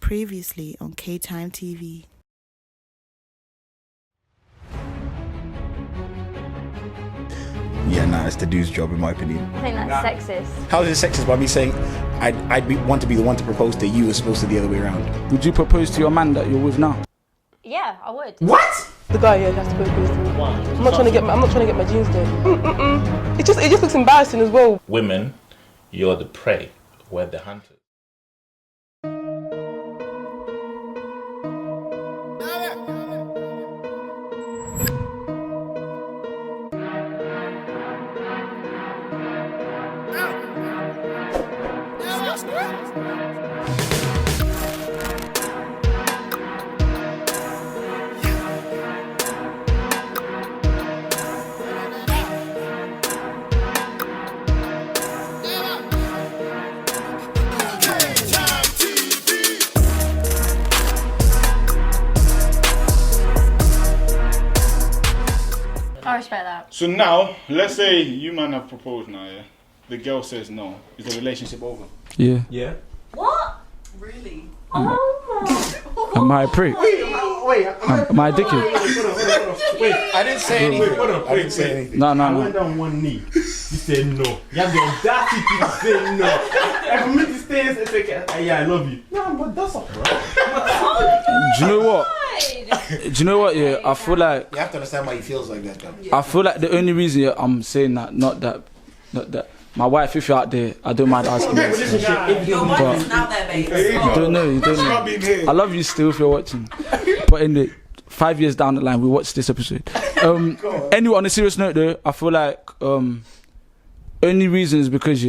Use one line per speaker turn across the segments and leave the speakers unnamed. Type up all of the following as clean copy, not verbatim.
Previously on K-Time TV.
Yeah, nah, it's the dude's job in my opinion.
I think that's sexist.
How is it sexist by me saying want to be the one to propose to you as opposed to the other way around?
Would you propose to your man that you're with now?
Yeah, I would.
What?
The guy, yeah, has to propose to me. I'm not trying to get my jeans dirty. It just looks embarrassing as well.
Women, you're the prey, we're the hunters.
I respect that.
So now, let's say you man have proposed now, yeah? The girl says no. Is the relationship over?
Yeah.
Yeah.
What?
Really?
Oh
Am I a prick?
Wait.
Am I a dickhead?
Wait,
I didn't say anything.
I didn't say anything.
No.
I went down one knee. You said no. You have the audacity to say no. And for me to stay and say, yeah, I love you. No, but that's all right.
Do you know what? Do you know what? Yeah, I feel like
You have to understand why he feels like that, though.
I feel like the only reason I'm saying that, not that. My wife, if you're out there, I don't mind asking.
Your wife
But-
is out there, babe.
You don't know. I love you still if you're watching. But in the 5 years down the line, we watch this episode. Anyway, on a serious note though, I feel like only reason is because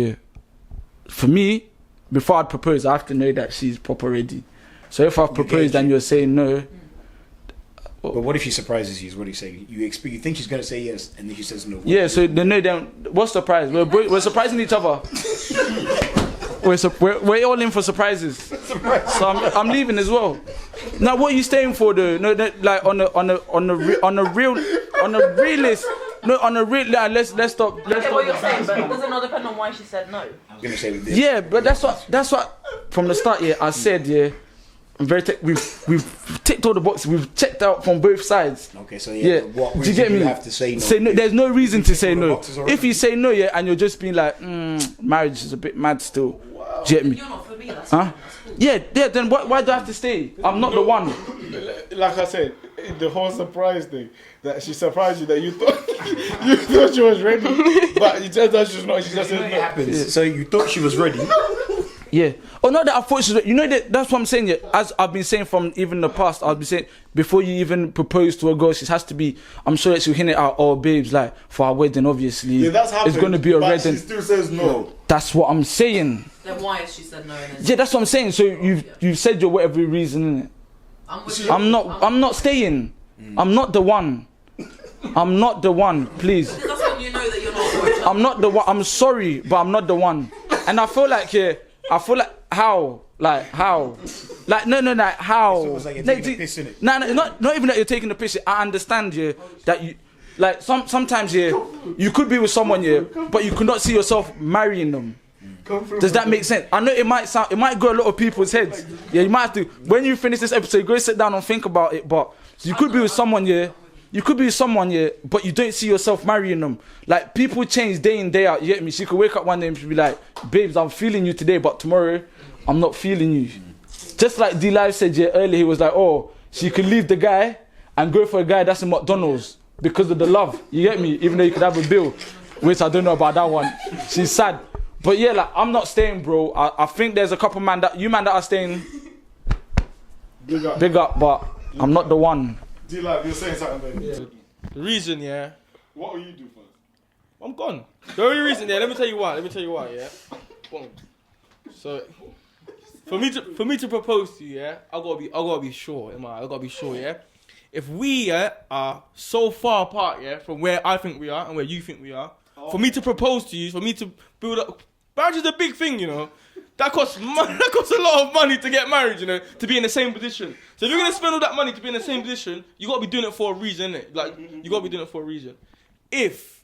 for me, before I'd propose, I have to know that she's proper ready. So if I've proposed and you're saying no,
But what if she surprises you? Is what do you say? You think she's gonna say yes, and then she says no.
yeah. So then no, then what's the surprise? We're surprising each other. We're all in for surprises. So I'm leaving as well. Now what are you staying for though? No, like on a realist. No, on a real. Let's stop.
Okay, what you're saying, but does it not depend on why she said no?
I'm gonna say with this.
Yeah, but that's what from the start. Yeah, I said I'm very. We've ticked all the boxes. We've checked out from both sides.
Okay, so
Yeah.
What
Do you
reason
get me?
You have to say no.
Say no. There's no reason to say
all the
no.
boxes already?
If you say no, and you're just being like, marriage is a bit mad still. Do you get me?
You're not for me, that's
Huh? Yeah. Then why do I have to stay? I'm not the one.
Like I said, the whole surprise thing, that she surprised you that you thought she was ready, but it turns out she's not. She just said no.
happens. So you thought she was ready.
Yeah. Oh, not that I thought she was. You know that's what I'm saying. Yeah. As I've been saying from even the past, I've been saying before you even propose to a girl, she has to be. I'm sure that she'll hint it out. Oh, babes, like for our wedding, obviously,
Yeah, that's happened.
it's going to be a
but
wedding.
She still says no.
That's what I'm saying.
Then why has she said no?
Yeah, that's what I'm saying. So you've said your whatever reason, innit? I'm not staying. I'm not the one. I'm not the one. Please.
That's when you know that you're not.
I'm not the one. I'm sorry, but I'm not the one. And I feel like how. Like how? Like no, like how?
It's almost like you're taking a piss, innit?
No, not even that you're taking a piss. I understand, that you like sometimes, you could be with someone, but you could not see yourself marrying them. Does that make sense? I know it might go a lot of people's heads. Yeah, you might have to. When you finish this episode, go sit down and think about it. But you could be with someone, You could be with someone, but you don't see yourself marrying them. Like, people change day in, day out, you get me? She could wake up one day and she be like, babes, I'm feeling you today, but tomorrow, I'm not feeling you. Just like D-Live said earlier, he was like, oh, she could leave the guy and go for a guy that's in McDonald's because of the love, you get me? Even though you could have a bill, which I don't know about that one. She's sad. But yeah, like, I'm not staying, bro. I think there's a couple man that are staying big up, but I'm not the one.
D-Live, you're saying something, baby.
The reason, yeah,
What will you do first?
I'm gone. The only reason, yeah, let me tell you why, yeah. Boom. So, for me to propose to you, yeah, I gotta be sure, I gotta be sure, yeah. If we are so far apart, yeah, from where I think we are and where you think we are, for me to propose to you, for me to build up, marriage is a big thing, That costs a lot of money to get married, to be in the same position. So if you're gonna spend all that money to be in the same position, you gotta be doing it for a reason, innit? Like, you gotta be doing it for a reason. If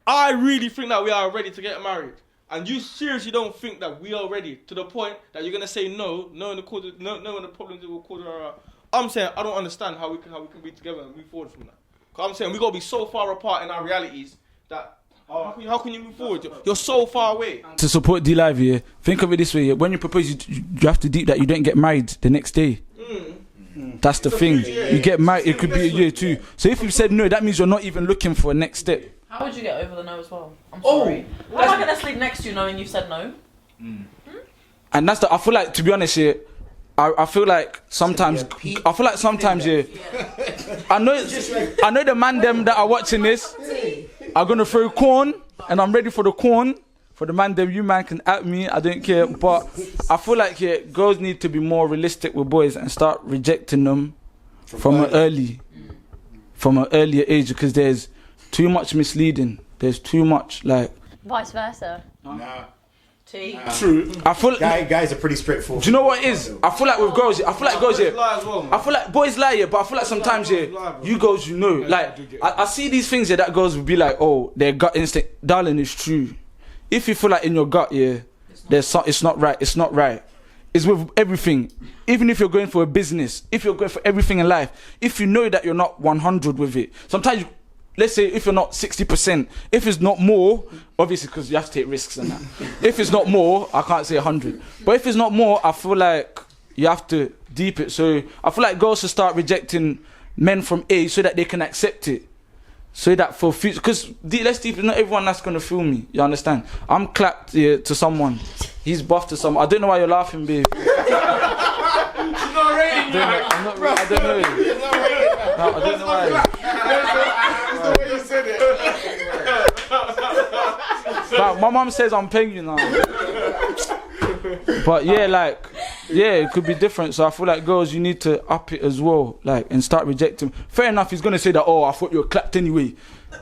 I really think that we are ready to get married, and you seriously don't think that we are ready to the point that you're gonna say no, knowing the problems it will cause her. I'm saying I don't understand how we can be together and move forward from that. Cause I'm saying we gotta be so far apart in our realities that how can you move forward? You're so far away.
To support D Live, yeah, think of it this way: yeah, when you propose, you have to deep that you don't get married the next day. That's the thing. You get married, it could be a year too. So if you said no, that means you're not even looking for a next step.
How would you get over the no as well? I'm sorry. How am I gonna sleep next to you knowing you said no?
And that's the. I feel like, to be honest, yeah, I feel like sometimes. Yeah. I know the man them that are watching this are gonna throw corn, and I'm ready for the corn. For the man them, you man can at me. I don't care, but I feel like girls need to be more realistic with boys and start rejecting them from an earlier age, because there's too much misleading. There's too much
Vice versa.
True.
I feel
guys are pretty straightforward.
Do you know what it is? I feel like with girls, I feel like boys lie, yeah, but I feel like sometimes, you girls, like, I see these things, that girls will be like, oh, their gut instinct, darling, it's true. If you feel like in your gut, it's not right. It's with everything. Even if you're going for a business, if you're going for everything in life, if you know that you're not 100 with it, sometimes let's say if you're not 60%, if it's not more, obviously because you have to take risks and that. If it's not more, I can't say 100. But if it's not more, I feel like you have to deep it. So I feel like girls should start rejecting men from age so that they can accept it. So that for future, because let's deep it, not everyone that's going to feel me, you understand? I'm clapped to someone, he's buff to someone. I don't know why you're laughing, babe.
She's not rating you.
I don't know. I don't know why.
That's the way you said it.
But my mum says I'm paying you now. But it could be different. So I feel like girls, you need to up it as well, and start rejecting. Fair enough, he's gonna say that. Oh, I thought you were clapped anyway.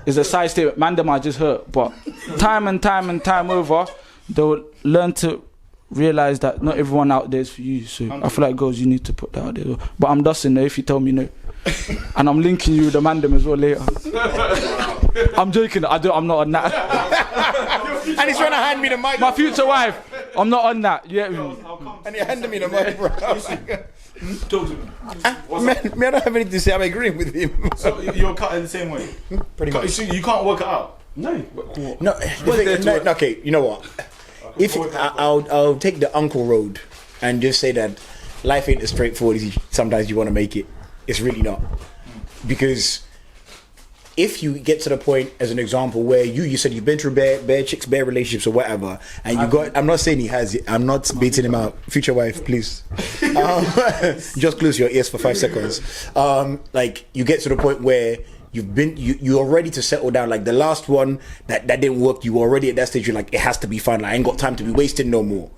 It's a side statement. Man, them I just hurt. But time and time over, they'll learn to realize that not everyone out there is for you. So I feel like girls, you need to put that out there. But I'm dusting though if you tell me no, and I'm linking you with the man them as well later. I'm joking. I'm not on that.
And he's trying to hand me the mic.
My future wife. I'm not on that. Yeah.
And he handed me the mic, bro. Man, I don't have anything to say. I'm agreeing with him.
So you're cutting the same way?
Pretty much.
So you can't work it out?
No. Okay, you know what? If I'll take the uncle road and just say that life ain't as straightforward as sometimes you want to make it. It's really not. Because if you get to the point, as an example, where you said you've been through bare chicks, bare relationships or whatever, and you got, I'm not saying he has it, I'm not beating him out. Future wife, please. Just close your ears for 5 seconds. You get to the point where you're ready to settle down. Like the last one that didn't work, you were already at that stage, you're like, it has to be fun. I ain't got time to be wasting no more.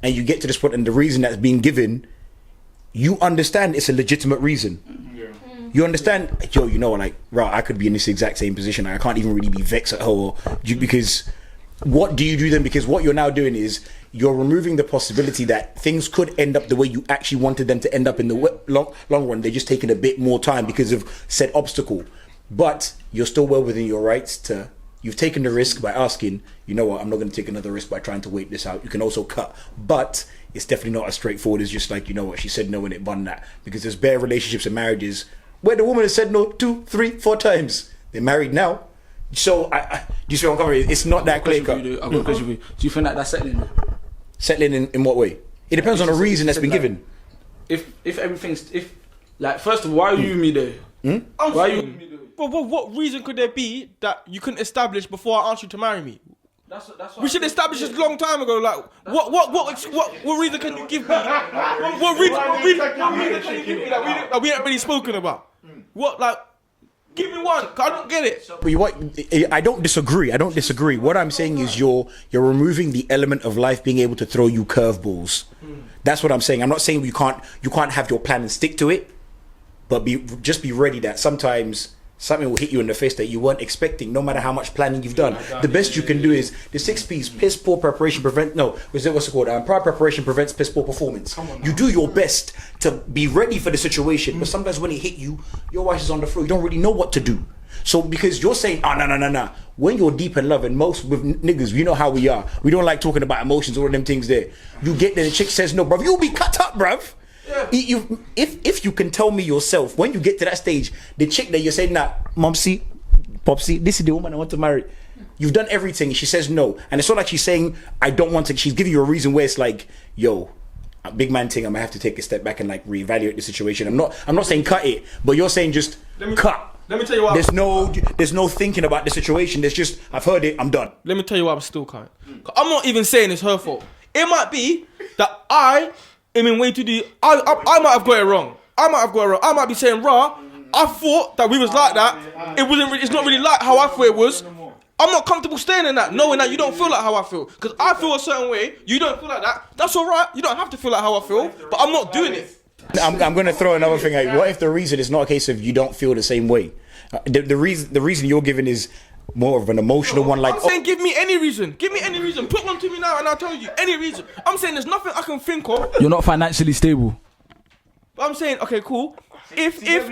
And you get to this point, and the reason that's being given, you understand it's a legitimate reason. You understand, I could be in this exact same position. I can't even really be vexed at her, because what do you do then? Because what you're now doing is you're removing the possibility that things could end up the way you actually wanted them to end up in the long run. They're just taking a bit more time because of said obstacle. But you're still well within your rights to, you've taken the risk by asking, you know what, I'm not going to take another risk by trying to wait this out. You can also cut. But it's definitely not as straightforward as just like, you know what, she said no and it bun that. Because there's bare relationships and marriages where the woman has said no 2, 3, 4 times. They're married now. So, do you see what I'm coming with? It's not that clear cut.
Do you think that's settling?
Settling in what way? It depends on the reason that's been given.
If everything's... first of all, why are you with me though? Why are you with me though?
But what reason could there be that you couldn't establish before I asked you to marry me?
That's
we should establish this a long time ago. Like, what reason can you give me? What reason can you give me that we ain't really spoken about? What, like, give me one. 'Cause I don't get it.
But I don't disagree. What I'm saying is you're removing the element of life being able to throw you curveballs. That's what I'm saying. I'm not saying you can't have your plan and stick to it, but just be ready that sometimes something will hit you in the face that you weren't expecting, no matter how much planning you've done. The best you can do is the 6 P's: piss poor preparation what's it called? Prior preparation prevents piss poor performance. You do your best to be ready for the situation, but sometimes when it hit you, your wife is on the floor. You don't really know what to do. So because you're saying, no. when you're deep in love, and most with niggas, you know how we are. We don't like talking about emotions, all of them things there. You get there, the chick says no, bruv, you'll be cut up, bruv. Yeah. If you can tell me yourself, when you get to that stage, the chick that you're saying, nah, momsy, popsy, this is the woman I want to marry. You've done everything, she says no. And it's not like she's saying, I don't want to, she's giving you a reason where it's like, yo, a big man thing, I'm gonna have to take a step back and like reevaluate the situation. I'm not saying cut it, but you're saying just cut.
Let me tell you why.
There's no thinking about the situation. There's just, I've heard it, I'm done.
Let me tell you why I'm still cutting. I'm not even saying it's her fault. It might be that I am in way too deep. I might have got it wrong. I might be saying, rah, I thought that we was like that. It wasn't. It's not really like how I thought it was. I'm not comfortable staying in that, knowing that you don't feel like how I feel. Because I feel a certain way, you don't feel like that. That's alright. You don't have to feel like how I feel, but I'm not doing it.
I'm going to throw another thing at you. What if the reason is not a case of you don't feel the same way? The reason you're giving is more of an emotional one. Like,
I'm saying, give me any reason. Give me any reason. Put one to me now, and I'll tell you any reason. I'm saying there's nothing I can think of.
You're not financially stable.
But I'm saying, okay, cool. If we're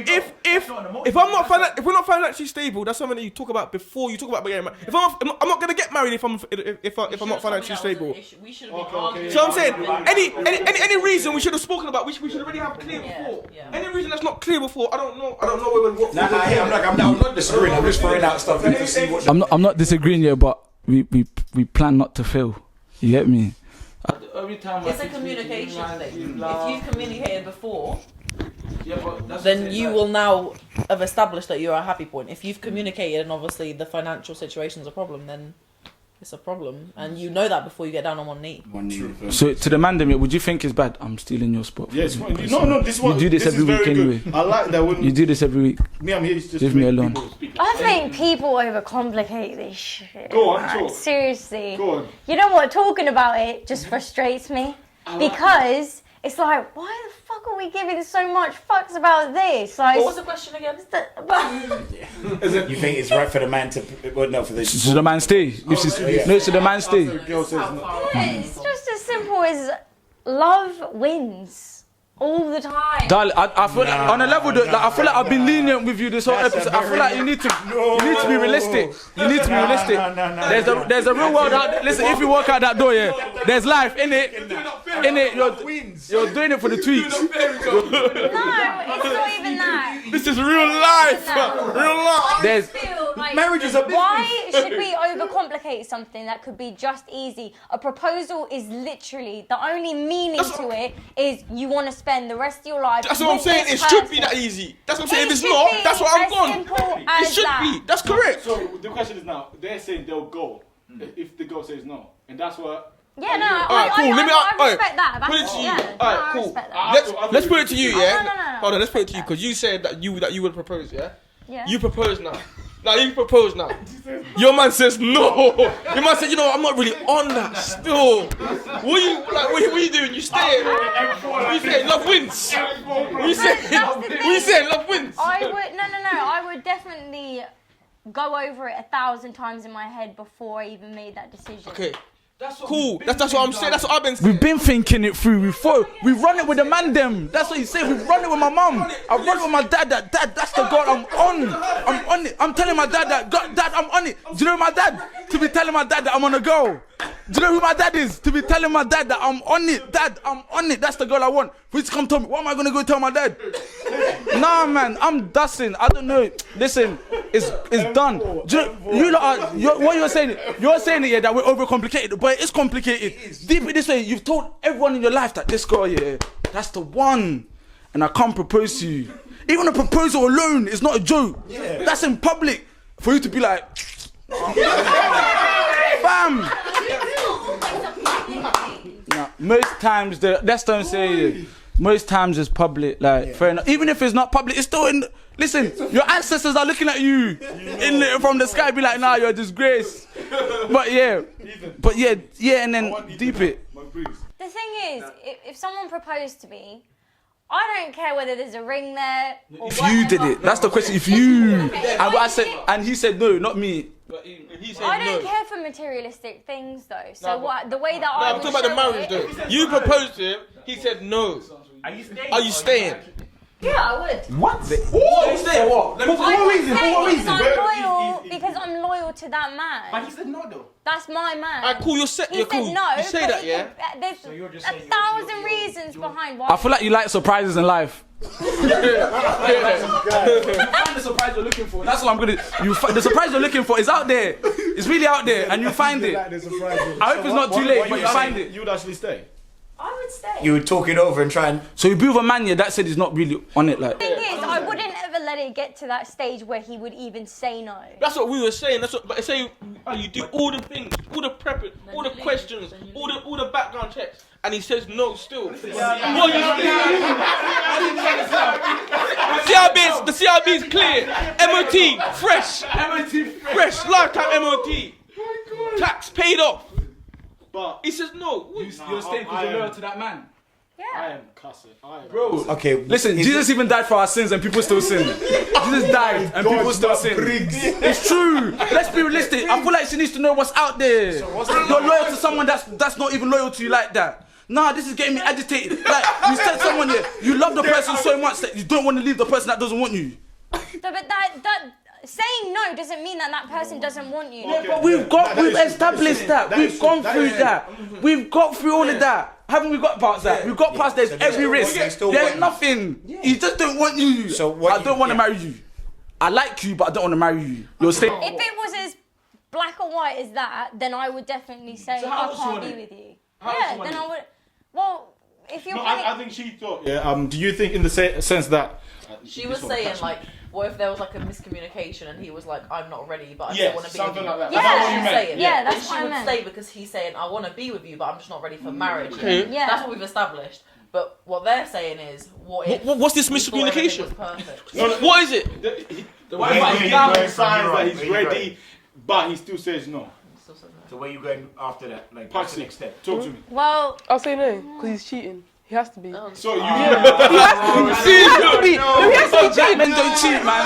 not financially stable, that's something that you talk about before you talk about getting married. If I'm not gonna get married if I'm not financially stable.
We should have been arguing.
So I'm saying any reason we should have spoken about, we should already have clear before. Any reason that's not clear before, I don't know what.
I'm not disagreeing. I'm just throwing out stuff to see what.
I'm not disagreeing yet, but we plan not to fail. You get me?
It's a communication thing. If you've communicated before, then you will now have established that you're a happy point. If you've communicated and obviously the financial situation is a problem, then it's a problem, and you know that before you get down on one knee.
So to the man, would you think it's bad? I'm stealing your spot.
Yeah, it's fine. No, this one.
You do this every week anyway.
I like that when
you do this every week.
Me, I'm here just
leave me alone.
I think people overcomplicate this shit.
Go on, talk.
Seriously.
Go on.
You know what? Talking about it just frustrates me because it's like, why the fuck are we giving so much fucks about this? Like,
what was the question again?
You think it's right for the man to? Well, no, for the.
Should the man stay? No, should the man stay?
It's just as simple as love wins. All the time.
Darling, I feel like on a level that I feel like I've been lenient with you this whole episode. I feel like you need to be realistic. You need to be realistic. There's a real world out there. Listen, if you walk out that door, there's life in it. You're doing it for the tweets.
No, it's not even that.
This is real life. Real life.
There's
marriage is a business.
Why should we overcomplicate something that could be just easy? A proposal is literally the only meaning to it is you want to spend the rest of your life.
That's what I'm saying. It should be that easy. That's what I'm saying. If it's not, that's what I'm gone. It should be. That's correct.
So the question is now, they're saying they'll go if the girl says no, and that's what.
Yeah, no,
Alright, cool.
I respect that.
Put it to you.
Yeah,
Alright, cool.
respect that.
Let's put it to you, yeah.
No.
Hold on, let's put it to you because you said that you would propose, yeah.
Yeah.
You propose now. Now you propose now. Your man says no. Your man said, you know, I'm not really on that still. What are you doing? You stay. You say love wins. You say love wins.
I would I would definitely go over it 1,000 times in my head before I even made that decision.
Okay. Cool. That's what I'm saying. That's what I've been saying.
We've been thinking it through. We run it with the man them. That's what you say. We run it with my mum. I run it with my dad. Dad, that's the girl I'm on it. I'm telling my dad that, Dad, I'm on it. Do you know my dad? To be telling my dad that I'm on a go. Do you know who my dad is? To be telling my dad that I'm on it. Dad, I'm on it. That's the girl I want. For you to come tell me, what am I going to go tell my dad? Nah, man, I'm dusting. I don't know. Listen, it's done. Do you know, what you're saying it, yeah, that we're overcomplicated, but it's complicated. Deep in this way, you've told everyone in your life that this girl, yeah, that's the one. And I can't propose to you. Even a proposal alone is not a joke. Yeah. That's in public. For you to be like, bam. Nah, most times, that's what I'm saying. Most times it's public, like, fair enough. Even if it's not public, it's still in. Listen, your ancestors are looking at you from the sky, be like, nah, you're a disgrace. But yeah, and then deep it.
The thing is, if someone proposed to me, I don't care whether there's a ring there. Or
if you did it, that's the question. If you, and he said no, not me.
I don't care for materialistic things though. So the way that I
I'm talking about the marriage though. You proposed to him, he said no. Are you staying?
Yeah, I would.
What? What? Stay what? For what reason? For what reason?
Because I'm loyal to that man.
But he said no though.
That's my man.
Alright, cool. You're set.
He
You're
said
cool.
no.
You say
but
that, yeah?
There's a thousand reasons behind why.
I feel like you like surprises in life. You find the surprise you're looking for. That's what I'm gonna. The surprise you're looking for is out there. It's really out there, and you find it. I hope it's not too late, but you find it.
You would actually stay.
I would stay.
You would talk it over and try and.
So you be with a man, yeah, that said he's not really on it, like.
The thing is, I wouldn't ever let it get to that stage where he would even say no.
That's what we were saying. That's what. But say you do all the things, all the prepping, all the questions, all the background checks, and he says no still. What are you doing? The CRB is clear. MOT fresh. Fresh lifetime MOT. Tax paid off.
But
He says no. You're staying because you're loyal to that man.
I
Yeah.
am cussing.
Bro.
Okay,
Listen, Jesus even died for our sins and people still sin. Jesus died and people still sin. It's true. Let's be realistic. I feel like she needs to know what's out there. You're loyal to someone that's not even loyal to you like that. Nah, this is getting me agitated. Like, you said someone here, you love the person so much that you don't want to leave the person that doesn't want you.
But that saying no doesn't mean that person doesn't want you.
But we've established that. We've gone through that. We've got through all of that. Haven't we got past that? We've got past there's every risk. There's nothing. He just don't want you. I don't want to marry you. I like you, but I don't want to marry you. You're staying.
If it was as black and white as that, then I would definitely say I can't be with you. Yeah, then I would. Well, if you're.
No, I think she thought. Yeah. Do you think in the sense that
She was saying like, what if there was like a miscommunication and he was like, I'm not ready, but I
Yes,
still want to be with
something
you.
like that.
Yeah.
That's what you
She's
meant.
saying.
Yeah, that's
and
what
she
I
would
meant.
stay because he's saying, I want to be with you, but I'm just not ready for marriage.
Okay.
Yeah.
That's what we've established. But what they're saying is, what if?
What's this
we thought everything
miscommunication?
was perfect?
What is it?
The way he's showing signs that he's ready, but he still says no.
So where you going after that? Like,
what's the next step? Talk to me.
Well,
I'll say no because he's cheating. He has to be.
So you.
He has to be.
Black men don't cheat, man.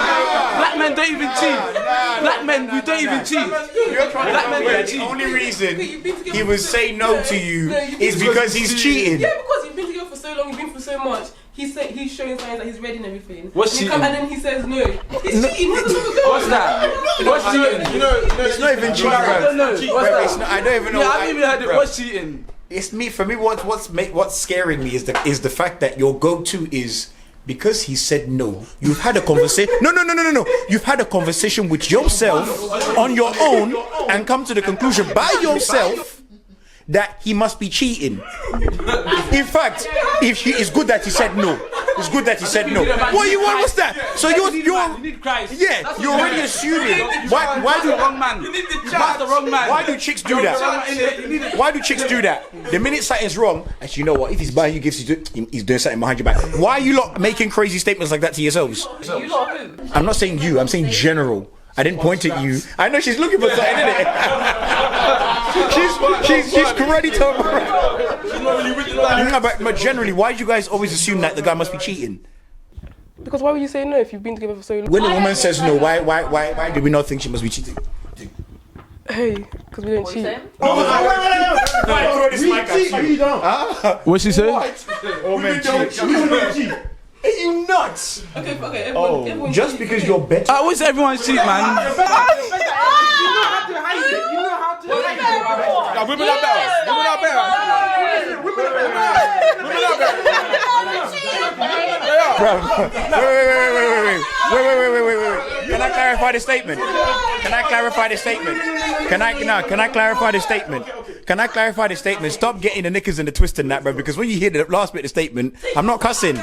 Black men don't even cheat. Black men, we don't even cheat. Black men don't
The
cheat.
only reason he would say no to you is because he's cheating.
Yeah, because you've been together for so long, you've been through so much. He's showing signs that he's ready and everything.
What's
and
cheating?
And then he says no. He's cheating.
What's that? What's cheating?
You know,
It's not even cheating,
I don't know.
bro.
What's
Bro, it's
that?
not- I don't even know.
Yeah, I haven't even heard it.
Bro.
What's cheating?
It's me. For me, what's scaring me is the fact that your go-to is because he said no. You've had a conversation. No. You've had a conversation with yourself on your own and come to the conclusion by yourself that he must be cheating. In fact, it's good that he said no. It's good that he said no. What you want? What's that? So you're
You need Christ.
yeah. You're already assuming. Why do
the wrong man? You passed the wrong man.
Why do chicks do that? Why do chicks do that? The minute something's wrong, actually, you know what? If he's buying you gifts, he's doing something behind your back. Why are you lot making crazy statements like that to yourselves?
You lot who?
I'm not saying you. I'm saying general. I didn't point at you. I know she's looking for something, isn't it? she's ready to. No, but generally, why do you guys always assume that the guy must be cheating?
Because why would you say no if you've been together for so long?
When a woman says no, why do we not think she must be cheating?
Hey, because we don't
What are you
cheat.
saying?
What's she saying?
Oh man, cheat.
Are you nuts?
Okay, everyone
Just because you're better.
I always everyone's cheat, man.
Now, women are better. Women are better. Women are
Wait. Can I clarify the statement? Can I clarify the statement? Stop getting the knickers and the twist and that, bro. Because when you hear the last bit of the statement, I'm not cussing.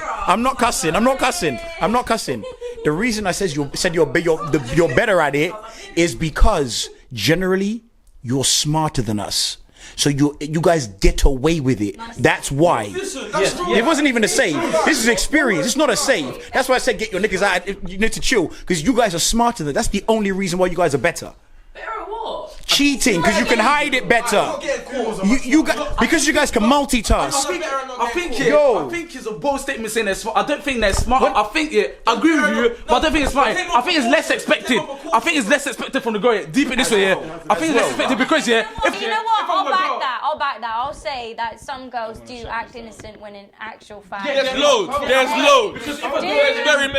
The reason I said you're better at it is because generally you're smarter than us. So you guys get away with it. That's why. It wasn't even a save. This is experience. It's not a save. That's why I said get your niggas out. You need to chill because you guys are smarter than. That's the only reason why you guys are better.
Better at what?
cheating because you can hide it better. You guys, because you guys can multitask.
I think it's a bold statement saying they're smart. I don't think they're smart. I think I agree with you, but I don't think it's smart. I think it's less expected. I think it's less expected from the girl. Deep it this way, yeah. I think it's less expected because
you know what? I'll back that. I'll say that some girls do act innocent when in actual fact.
There's loads.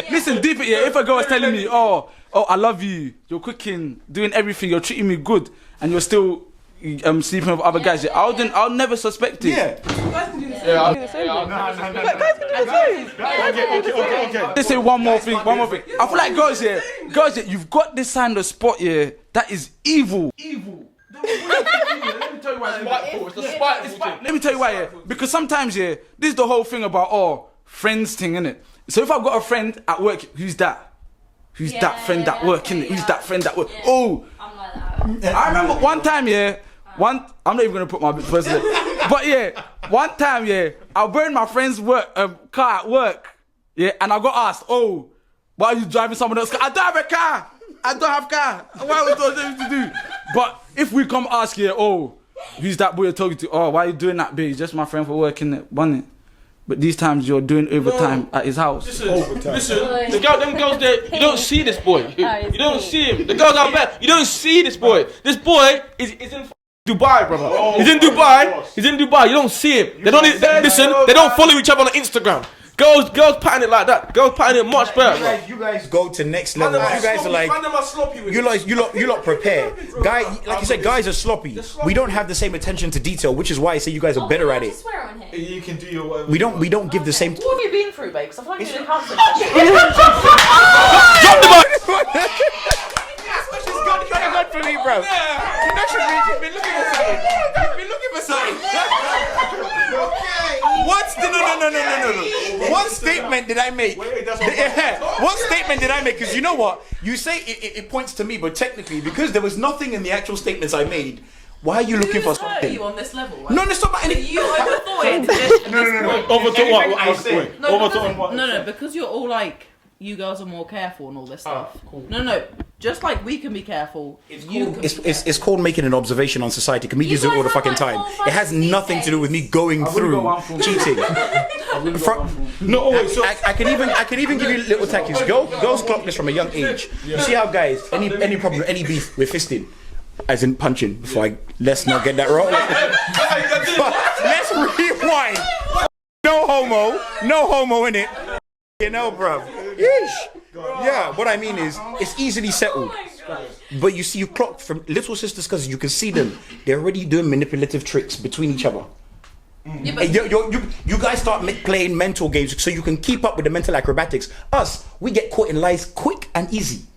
Listen, deep it, yeah. If a girl is telling me, oh, I love you, you're cooking, doing everything, you're treating me good, and you're still sleeping with other guys, I'll never suspect it. Let's say one more thing. I feel like girls, you've got this kind of spot, that is evil. Let me tell you why. Let me tell you why, because sometimes, this is the whole thing about, friends thing, innit? So if I've got a friend at work, who's that? Who's that friend at work, innit? Who's that friend at work? Oh! I remember one time, I'm not even gonna put my person there. But one time, I burned my friend's car at work. And I got asked, oh, why are you driving someone else's car? I don't have a car! I don't have a car! What was I to do? But if we come ask who's that boy you're talking to? Oh, why are you doing that, babe? He's just my friend for working it, wasn't it? But these times you're doing overtime at his house.
Listen, them girls there, you don't see this boy. You don't see him. The girls out there, you don't see this boy. This boy is in Dubai, brother. He's in Dubai. You don't see him. They don't follow each other on Instagram. Girls pattern it like that. Girls pattern it much better.
You guys go to next level. You guys are like, you lot prepare. Like you said, guys are sloppy. We don't have the same attention to detail, which is why I say you guys are better at it.
You can do your whatever.
We don't give the same.
What have you been through, babe? Because I feel like you're in counselling.
Drop the mic. That's what she's got for me, bro. She's been looking for something. No. What statement did I make? What statement did I make? Because you know what? You say it points to me, but technically, because there was nothing in the actual statements I made, why are you looking for something?
You on this level? Right?
No, it's not about anything.
You overthought it.
No. Overthought what?
No, because you're all like, you girls are more careful and all this stuff. Cool. No. Just like we can be careful,
it's called making an observation on society. Comedians do it all the fucking time. It has nothing to do with me going through cheating. I can even give you little tactics. Girls clock this from a young age. You see how guys, any problem, any beef, we're fisting. As in punching. Let's not get that wrong. But let's rewind. No homo in it. You know, bruv. Yeesh. Yeah, what I mean is, it's easily settled. But you see, you clock from little sisters' cousins, you can see them. They're already doing manipulative tricks between each other. Yeah, but you guys start playing mental games so you can keep up with the mental acrobatics. Us, we get caught in lies quick and easy.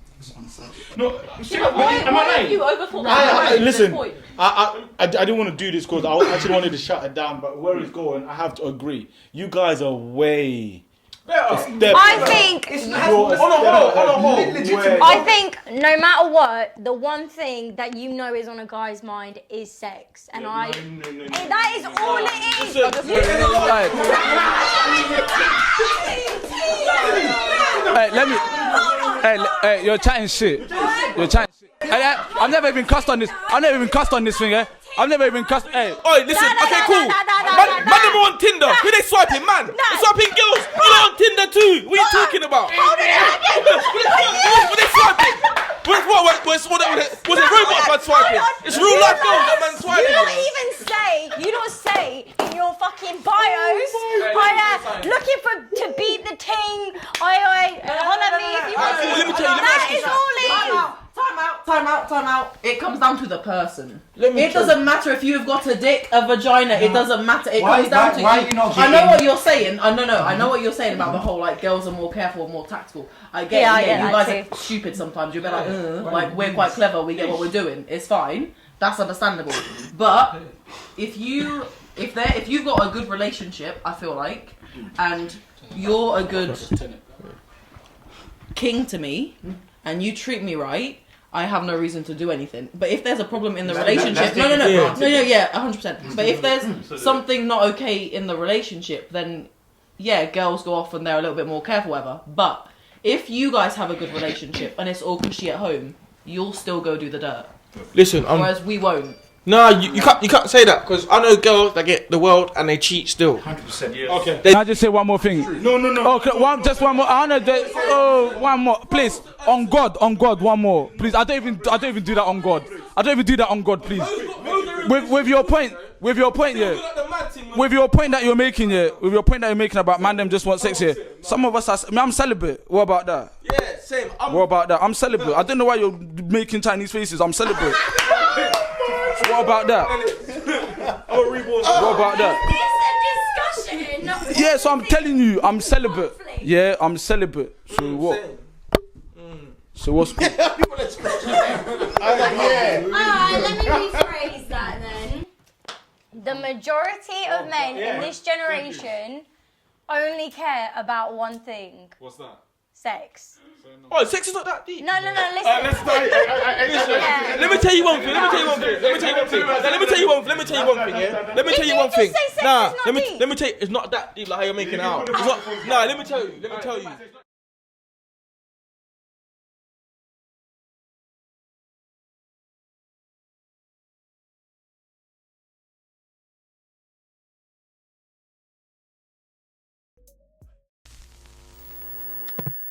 No,
why have you overthought that?
Listen, I didn't want to do this because I actually wanted to shut it down, but where it's going, I have to agree. You guys are way...
I think no matter what, the one thing that you know is on a guy's mind is sex, and that is all it is.
Hey, you're chatting shit. I've never even cussed on this thing, I've never even cussed. Hey.
Oi, listen. Okay, cool. Man, them on Tinder. Who they swiping, man? They swiping girls. You're on Tinder too. What are you talking about? What they swiping? Was it robot man swiping? It's real life girls that man swiping.
You don't say in your fucking bios, looking to beat the ting. Holler me if you want. That is all it is.
Time out. It comes down to the person. It doesn't matter if you've got a dick, a vagina. It doesn't matter. It comes down to you. I know what you're saying. I know what you're saying about the whole like girls are more careful, more tactical. I get it. You guys are stupid sometimes. You're like we're quite clever. We get what we're doing. It's fine. That's understandable. But if you've got a good relationship, I feel like, and you're a good king to me, and you treat me right, I have no reason to do anything. But if there's a problem in the relationship, no, 100%. But if there's something not okay in the relationship, then girls go off and they're a little bit more careful, whatever. But if you guys have a good relationship and it's all cushy at home, you'll still go do the dirt.
Listen,
Whereas we won't.
Nah, you can't say that because I know girls that get the world and they cheat still.
100%, yes.
Okay.
Can I just say one more thing?
No.
Okay, just one more. I know that. One more, please. On God, one more, please. I don't even do that on God. I don't even do that on God, please. With your point, yeah. With your point that you're making, yeah. With your point that you're making about man them just want sex, yeah. Some of us are. I'm celibate. What about that?
Yeah, same.
What about that? I'm celibate. I don't know why you're making Chinese faces. I'm celibate. What about that? What about that?
It's a discussion.
Yeah, so I'm telling you, I'm celibate. Yeah, I'm celibate. So what? So what's good?
Let me rephrase that then. The majority of men in this generation only care about one thing.
What's that?
Sex.
Oh, sex is not that deep.
No, listen.
Let me tell you one thing. Let me tell you one thing. Nah, let me tell you. It's not that deep like how you're making it out. It's not, nah, let me tell you.